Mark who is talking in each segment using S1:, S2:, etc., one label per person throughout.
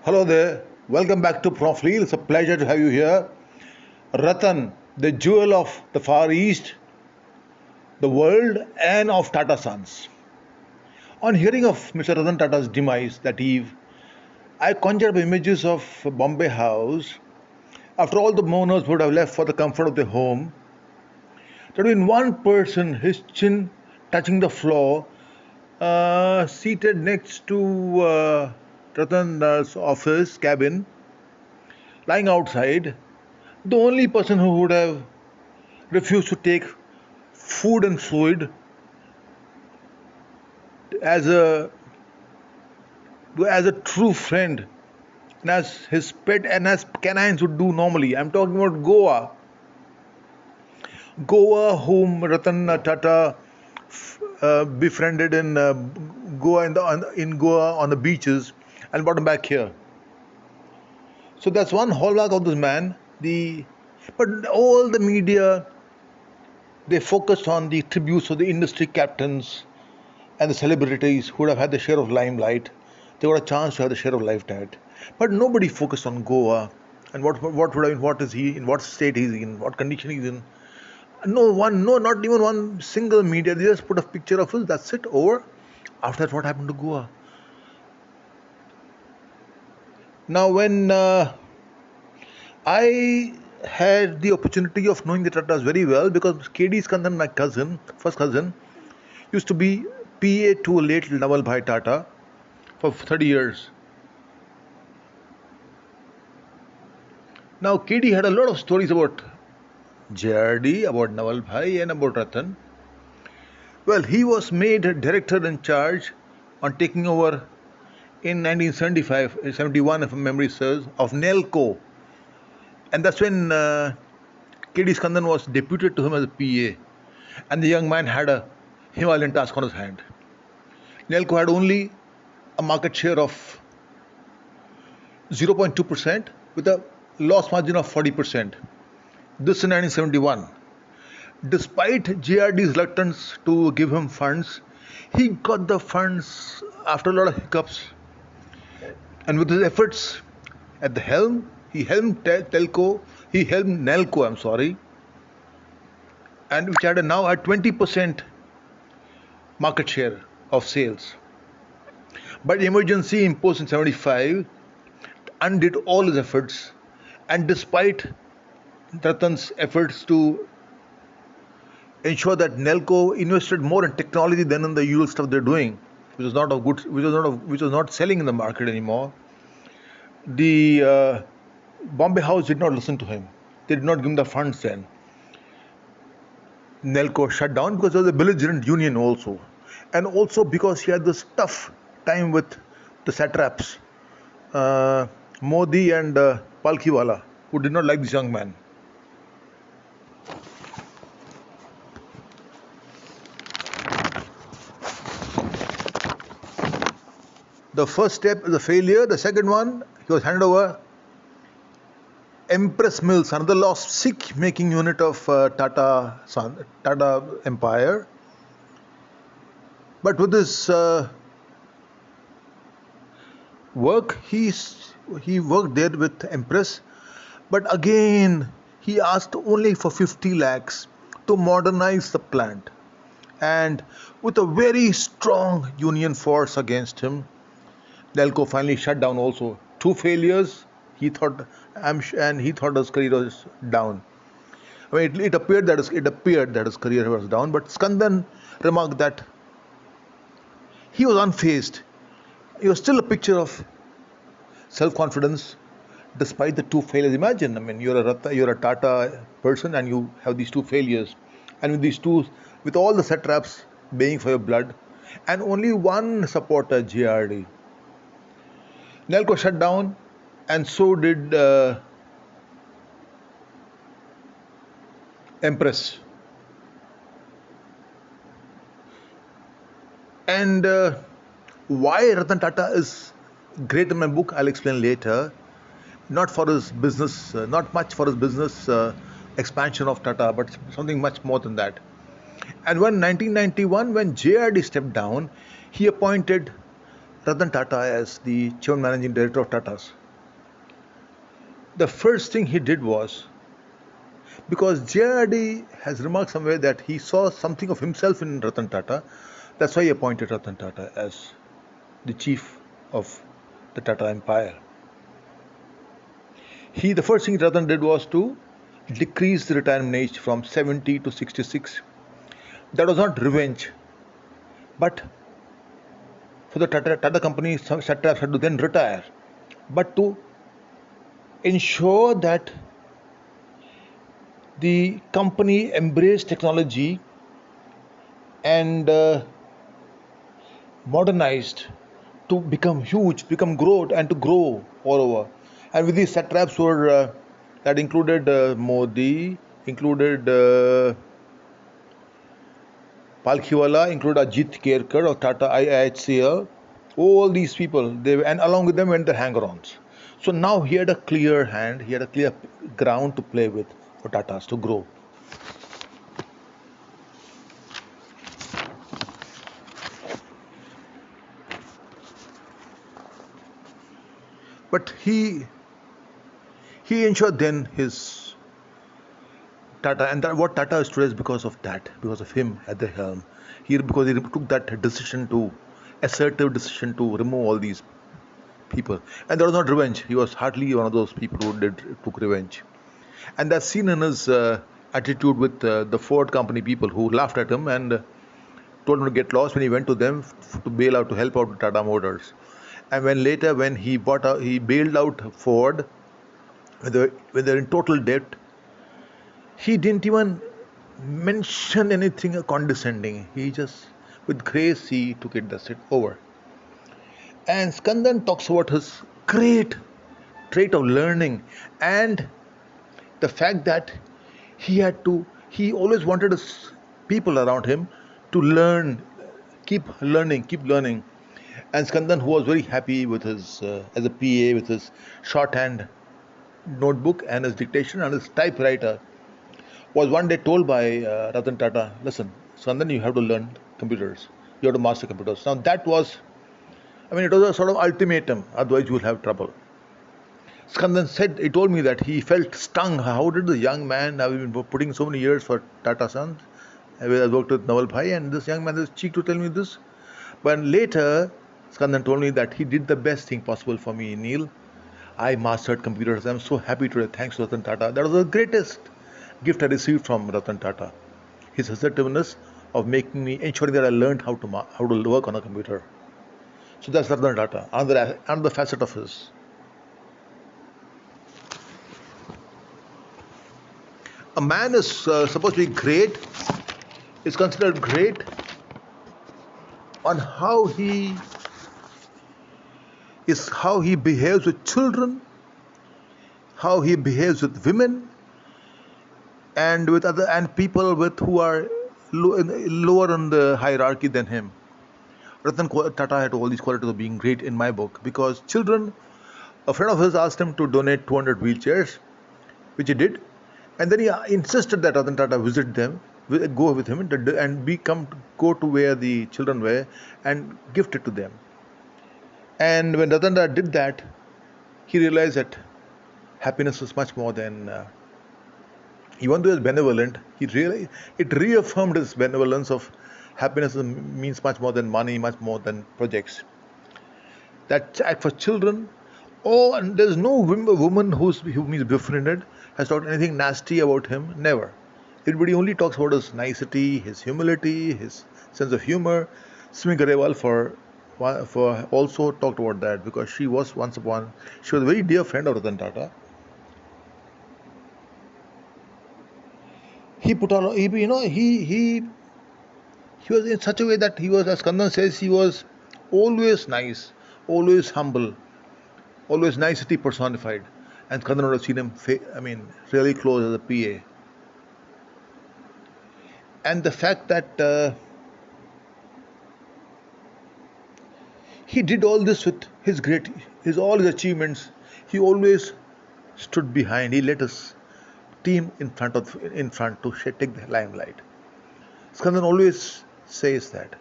S1: Hello there. Welcome back to profNeel. It's a pleasure to have you here. Ratan, the jewel of the Far East, the world, and of Tata Sons. On hearing of Mr. Ratan Tata's demise that eve, I conjured up images of Bombay House. After all the mourners would have left for the comfort of their home, there would been one person, his chin touching the floor, seated next to Ratan's office cabin, lying outside, the only person who would have refused to take food and fluid as a true friend and as his pet and as canines would do normally. I'm talking about Goa. Goa, whom Ratan Tata befriended in Goa in Goa on the beaches and brought him back here. So that's one hallmark of this man. But all the media, they focused on the tributes of the industry captains and the celebrities who would have had the share of limelight. They got a chance to have the share of limelight. But nobody focused on Goa and what is he in, what state he's in, what condition he's in. Not even one single media. They just put a picture of us. That's it. Over. After that, what happened to Goa? Now, when I had the opportunity of knowing the Tatas very well because KD Skandan, my first cousin, used to be PA to Late Navalbhai Tata for 30 years. Now, KD had a lot of stories about JRD, about Navalbhai, and about Ratan. Well, he was made director in charge on taking over in 1971, if memory serves, of Nelco. And that's when KD Skandan was deputed to him as a PA. And the young man had a Himalayan task on his hand. Nelco had only a market share of 0.2% with a loss margin of 40%. This in 1971. Despite JRD's reluctance to give him funds, he got the funds after a lot of hiccups. And with his efforts at the helm, he helmed Nelco, and which had now at 20% market share of sales. But emergency imposed in 75 undid all his efforts, and despite Ratan's efforts to ensure that Nelco invested more in technology than in the usual stuff they're doing, which was not selling in the market anymore, the Bombay House did not listen to him. They did not give him the funds then. Nelco shut down because of the belligerent union also. And also because he had this tough time with the satraps, Modi and Palkhiwala, who did not like this young man. The first step is a failure. The second one, he was handed over Empressmills, another lost sick-making unit of Tata Empire. But with this work, he worked there with Empress. But again, he asked only for 50 lakhs to modernize the plant. And with a very strong union force against him, Nelco finally shut down also. 2 failures. He thought his career was down. I mean, it appeared that his career was down. But Skandan remarked that he was unfazed. He was still a picture of self-confidence, despite the 2 failures. Imagine, I mean, you're a Tata person, and you have these 2 failures, and with all the satraps baying for your blood, and only one supporter, JRD. Nelco shut down, and so did Empress. And why Ratan Tata is great in my book, I'll explain later. Not for his business, not much for his business expansion of Tata, but something much more than that. And when 1991, when JRD stepped down, he appointed Ratan Tata as the chairman managing director of Tatas, the first thing he did was, because JRD has remarked somewhere that he saw something of himself in Ratan Tata, that's why he appointed Ratan Tata as the chief of the Tata Empire. The first thing Ratan did was to decrease the retirement age from 70 to 66. That was not revenge, but for the Tata company, some satraps had to then retire, but to ensure that the company embraced technology and modernized to become huge, become growth, and to grow all over. And with these satraps were that included Modi, included Palkhiwala, included Ajit Kerkar of Tata IIHCL. All these people, and along with them went the hanger-ons. So now he had a clear hand, he had a clear ground to play with for Tatas to grow. But he ensured then his Tata, and what Tata is today is because of that, because of him at the helm. Because he took that decision assertive decision to remove all these people. And there was not revenge. He was hardly one of those people who took revenge. And that's seen in his attitude with the Ford company people who laughed at him and told him to get lost when he went to them to bail out, to help out Tata Motors. And when he bailed out Ford, when they're in total debt, he didn't even mention anything condescending. He just, with grace, he took it, that's it, over. And Skandan talks about his great trait of learning and the fact that he always wanted his people around him to learn, keep learning. And Skandan, who was very happy with his, as a PA, with his shorthand notebook and his dictation and his typewriter, was one day told by Ratan Tata, listen, Skandan, you have to learn computers. You have to master computers. Now that was, it was a sort of ultimatum, otherwise you will have trouble. Skandan said, he told me that he felt stung. How did the young man, I've been putting so many years for Tatasons, I worked with Navalbhai, and this young man has cheek to tell me this. But later, Skandan told me that he did the best thing possible for me, Neil. I mastered computers. I'm so happy today, thanks to Ratan Tata. That was the greatest gift I received from Ratan Tata. His assertiveness of ensuring that I learned how to work on a computer. So that's Ratan Tata, another facet of his. A man is supposed to be great, is considered great on how he behaves with children, how he behaves with women, and with people who are lower in the hierarchy than him. Ratan Tata had all these qualities of being great in my book, because children, a friend of his asked him to donate 200 wheelchairs, which he did, and then he insisted that Ratan Tata visit them, go with him, and go to where the children were and gift it to them. And when Ratan Tata did that, he realized that happiness was much more than, even though he was benevolent, it reaffirmed his benevolence of happiness means much more than money, much more than projects. That act for children, and there's no woman whom he's befriended has talked anything nasty about him, never. Everybody only talks about his nicety, his humility, his sense of humor. Simi Garewal for also talked about that, because she was a very dear friend of Ratan Tata. He was in such a way that he was, as Skandan says, he was always nice, always humble, always nicety personified. And Skandan would have seen him, really close as a PA. And the fact that he did all this with all his achievements, he always stood behind. He let his team in front to take the limelight. Skandan always says that.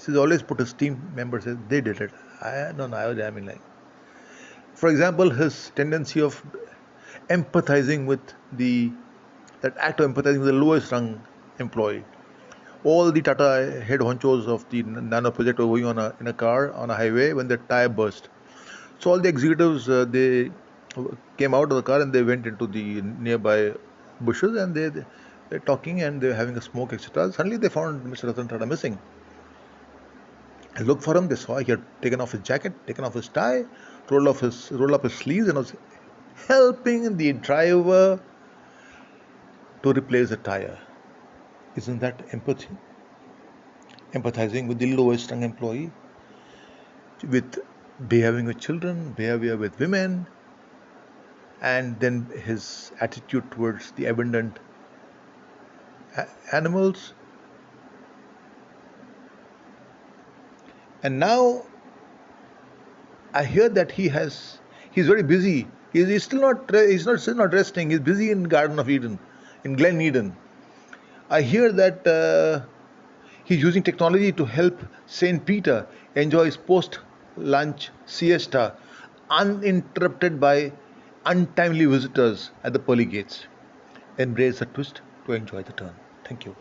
S1: He's always put his team members, they did it. I mean, like, for example, his tendency of empathizing with the that act of empathizing with the lowest rung employee. All the Tata head honchos of the Nano project were going in a car on a highway when the tire burst. So all the executives they came out of the car and they went into the nearby bushes and they're talking and they're having a smoke, etc. Suddenly they found Mr. Ratan Tata missing. I looked for him. They saw he had taken off his jacket, taken off his tie, rolled up his sleeves, and was helping the driver to replace the tire. Isn't that empathy? Empathizing with the lowest rung employee, with behaving with children, behavior with women, and then his attitude towards the abundant animals. And now I hear that he's very busy. He's still not resting. He's busy in Garden of Eden, in Glen Eden. I hear that he's using technology to help Saint Peter enjoy his post-lunch siesta, uninterrupted by untimely visitors at the pearly gates. Embrace the twist to enjoy the turn. Thank you.